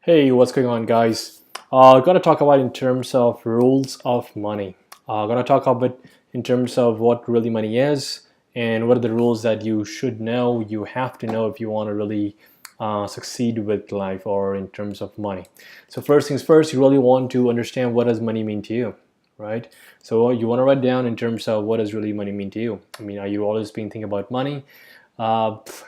Hey, what's going on, guys? Gonna talk about in terms of rules of money. Gonna talk a bit in terms of what really money is and what are the rules that you should know, you have to know if you want to really succeed with life or in terms of money. So first things first, you really want to understand what does money mean to you, right? So you want to write down in terms of what does really money mean to you. I mean, are you always been thinking about money?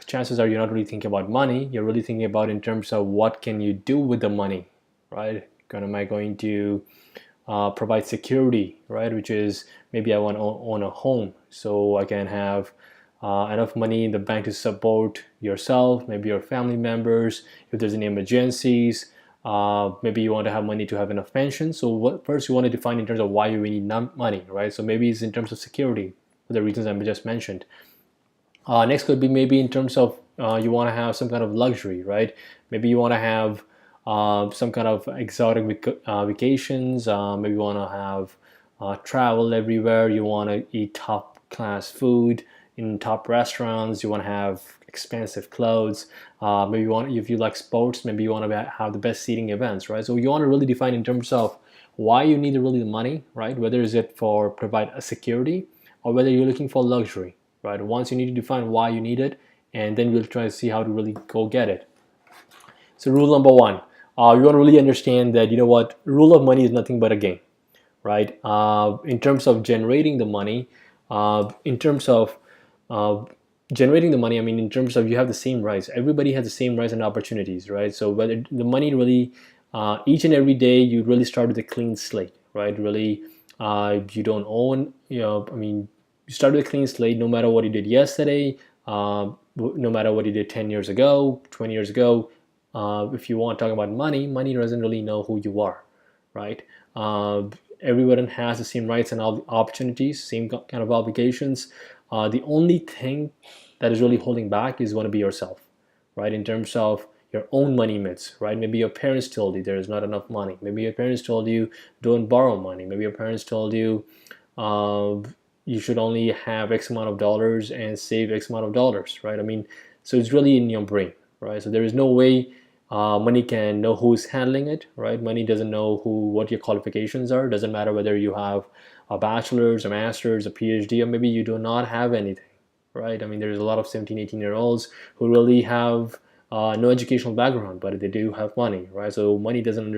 Chances are you're not really thinking about money. You're really thinking about in terms of what can you do with the money, right? Am I going to provide security, right? Which is maybe I want to own a home so I can have enough money in the bank to support yourself, maybe your family members, if there's any emergencies. Maybe you want to have money to have enough pension. So what first you want to define in terms of why you need money, right? So maybe it's in terms of security for the reasons I just mentioned. Next could be maybe in terms of you want to have some kind of luxury, right? Maybe you want to have some kind of exotic vacations. Maybe you want to have travel everywhere. You want to eat top class food in top restaurants. You want to have expensive clothes. Maybe you want, if you like sports, maybe you want to have the best seating events, right? So you want to really define in terms of why you need really the money, right? Whether is it for provide a security or whether you're looking for luxury, right? Once you need to define why you need it, and then we'll try to see how to really go get it. So rule number one, you want to really understand that, you know what, rule of money is nothing but a game, right? In terms of generating the money, in terms of uh, generating the money, I mean, in terms of you have the same rights. Everybody has the same rights and opportunities, right? So whether the money really, each and every day, you really start with a clean slate, right? Really, you don't own, I mean, you start with a clean slate no matter what you did yesterday, no matter what you did 10 years ago, 20 years ago. If you want to talk about money, money doesn't really know who you are, right? Uh, Everyone has the same rights and opportunities, same kind of obligations. The only thing that is really holding back is going to be yourself, right? In terms of your own money myths, right? Maybe your parents told you there is not enough money. Maybe your parents told you don't borrow money. Maybe your parents told you uh, you should only have X amount of dollars and save X amount of dollars, right? I mean, so it's really in your brain, right? So there is no way money can know who's handling it, right? Money doesn't know what your qualifications are. It doesn't matter whether you have a bachelor's, a master's, a PhD, or maybe you do not have anything, right? I mean, there's a lot of 17, 18-year-olds who really have no educational background, but they do have money, right? So money uh, doesn't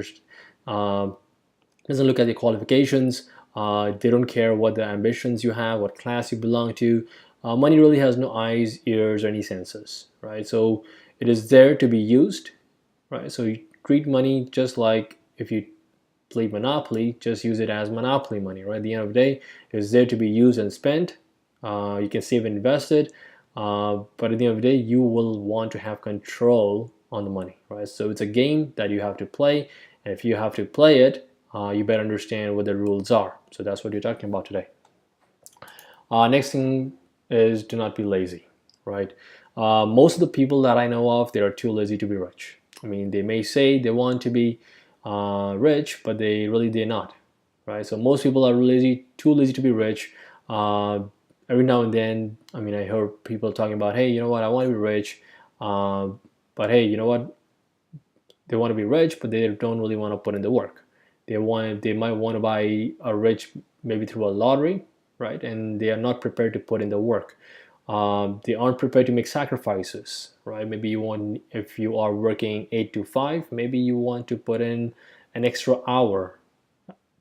look at the qualifications. They don't care what the ambitions you have, what class you belong to. Money really has no eyes, ears, or any senses, right? So it is there to be used, right? So you treat money just like if you play Monopoly, just use it as Monopoly money, right? At the end of the day, it's there to be used and spent. You can save and invest it, but at the end of the day, you will want to have control on the money, right? So it's a game that you have to play, and if you have to play it, you better understand what the rules are. So that's what you're talking about today. Next thing is do not be lazy, right? Most of the people that I know of, they are too lazy to be rich. I mean, they may say they want to be rich, but they're not, right? So most people are lazy, too lazy to be rich. Uh, every now and then, I mean, I heard people talking about, hey, you know what, I want to be rich, uh, but hey, you know what, they want to be rich, but they don't really want to put in the work. They might want to buy a rich maybe through a lottery, right? And they are not prepared to put in the work. They aren't prepared to make sacrifices, right? Maybe you want, if you are working 8 to 5, maybe you want to put in an extra hour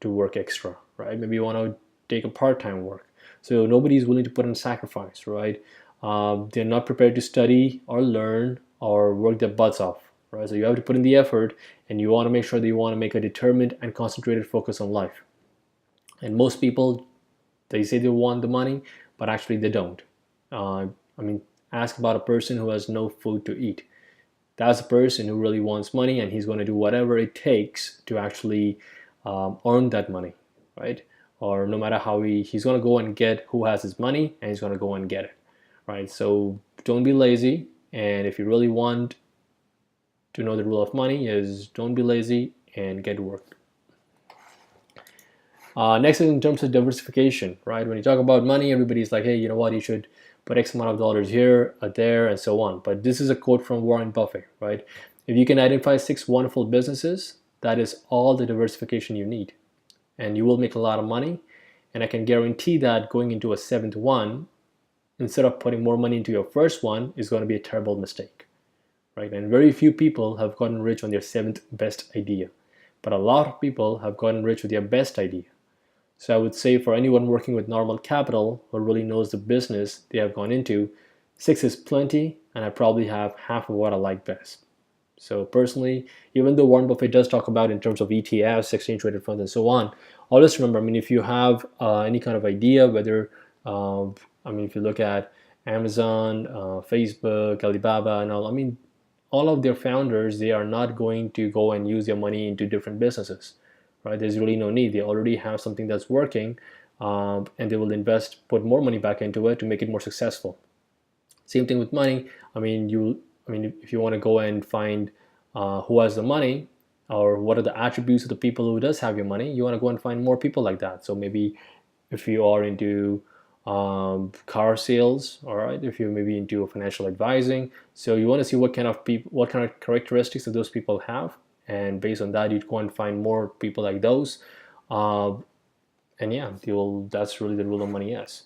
to work extra, right? Maybe you want to take a part-time work. So nobody is willing to put in sacrifice, right? They're not prepared to study or learn or work their butts off, right? So you have to put in the effort, and you want to make sure that you want to make a determined and concentrated focus on life. And most people, they say they want the money, but actually they don't. I mean, ask about a person who has no food to eat. That's a person who really wants money, and he's going to do whatever it takes to actually earn that money, right? Or no matter how he's going to go and get who has his money, and he's going to go and get it, right? So don't be lazy, and if you really want to know the rule of money, is don't be lazy and get work. Next is in terms of diversification, right? When you talk about money, everybody's like, hey, you know what, you should put X amount of dollars here, there, and so on. But this is a quote from Warren Buffett, right? If you can identify 6 wonderful businesses, that is all the diversification you need, and you will make a lot of money. And I can guarantee that going into a 7th one, instead of putting more money into your first one, is going to be a terrible mistake, right? And very few people have gotten rich on their 7th best idea, but a lot of people have gotten rich with their best idea. So I would say for anyone working with normal capital who really knows the business they have gone into, 6 is plenty, and I probably have half of what I like best. So personally, even though Warren Buffett does talk about in terms of ETFs, exchange traded funds, and so on, always remember, I mean, if you have any kind of idea, whether, I mean, if you look at Amazon, Facebook, Alibaba, and all, I mean, all of their founders, they are not going to go and use their money into different businesses, right? There's really no need. They already have something that's working, and they will invest, put more money back into it to make it more successful. Same thing with money. I mean, if you want to go and find who has the money, or what are the attributes of the people who does have your money, you want to go and find more people like that. So maybe if you are into car sales, all right, if you're maybe into financial advising, so you want to see what kind of people, what kind of characteristics that those people have, and based on that, you'd go and find more people like those. And yeah, that's really the rule of money is.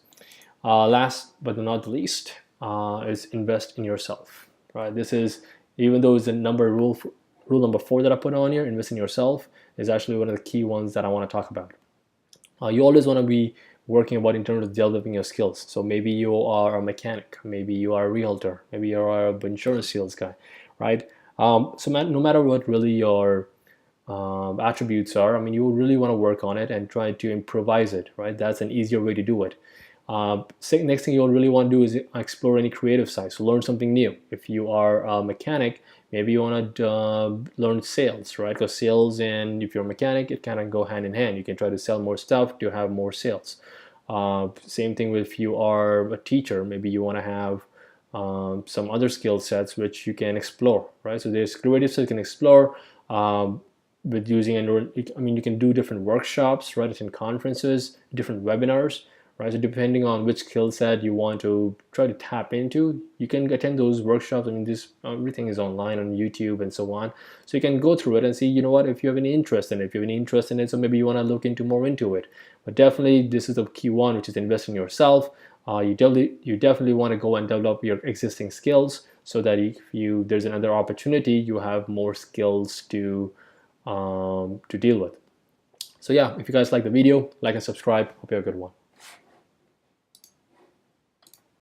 Last but not the least, is invest in yourself. Right? This is, even though it's the rule number 4 that I put on here, invest in yourself, is actually one of the key ones that I want to talk about. You always want to be working about in terms of developing your skills. So maybe you are a mechanic, maybe you are a realtor, maybe you are an insurance sales guy, right? So no matter what really your attributes are, I mean, you really want to work on it and try to improvise it, right? That's an easier way to do it. Next thing you'll really want to do is explore any creative side, so learn something new. If you are a mechanic, maybe you want to learn sales, right? Because sales and if you're a mechanic, it kind of go hand in hand. You can try to sell more stuff to have more sales. Same thing with if you are a teacher, maybe you want to have some other skill sets which you can explore, right? So there's creative stuff you can explore with using, I mean, you can do different workshops, right? Attend conferences, different webinars, right? So depending on which skill set you want to try to tap into, you can attend those workshops. I mean, everything is online on YouTube and so on. So you can go through it and see, you know what, if you have any interest in it, so maybe you want to look more into it. But definitely, this is the key one, which is invest in yourself. You definitely want to go and develop your existing skills so that if there's another opportunity, you have more skills to deal with. So yeah, if you guys like the video, like and subscribe. Hope you have a good one.